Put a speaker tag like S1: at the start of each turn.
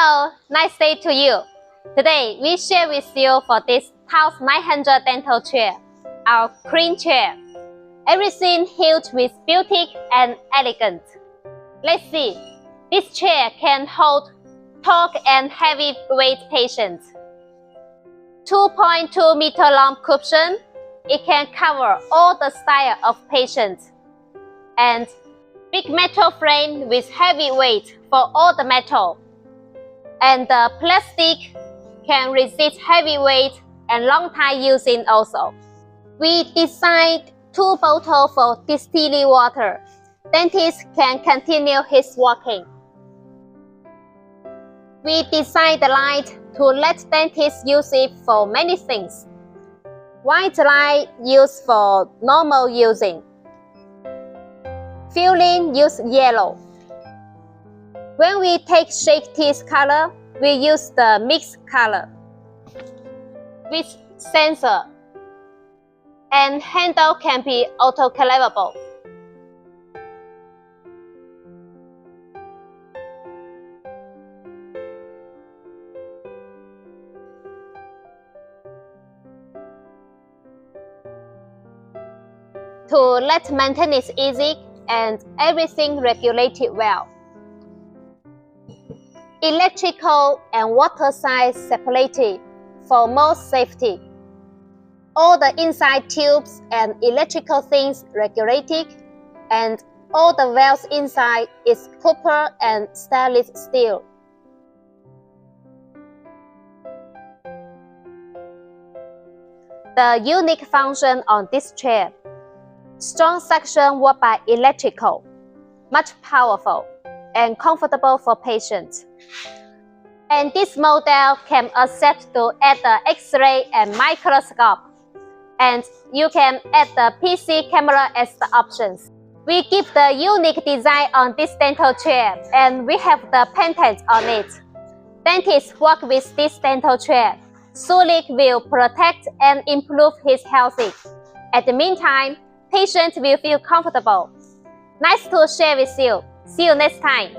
S1: Hello, nice day to you. Today we share with you for this TAOS900 dental chair, our clean chair. Everything huge with beauty and elegance. Let's see, this chair can hold tall and heavyweight patients. 2.2 meter long cushion, it can cover all the style of patients. And big metal frame with heavy weight for all the metal. And the plastic can resist heavy weight and long time using also. We designed 2 bottles for distilling water. Dentist can continue his working. We designed the light to let dentists use it for many things. White light used for normal using. Filling use yellow. When we take shake teeth color, we use the mixed color. With sensor. And handle can be auto-calibrable. To let maintenance easy and everything regulated well. Electrical and water side separated for more safety. All the inside tubes and electrical things regulated, and all the valves inside is copper and stainless steel. The unique function on this chair. Strong suction work by electrical, much powerful and comfortable for patients. And this model can accept to add the X-ray and microscope. And you can add the PC camera as the options. We give the unique design on this dental chair and we have the patent on it. Dentists work with this dental chair, so it will protect and improve his health. At the meantime, patients will feel comfortable. Nice to share with you. See you next time.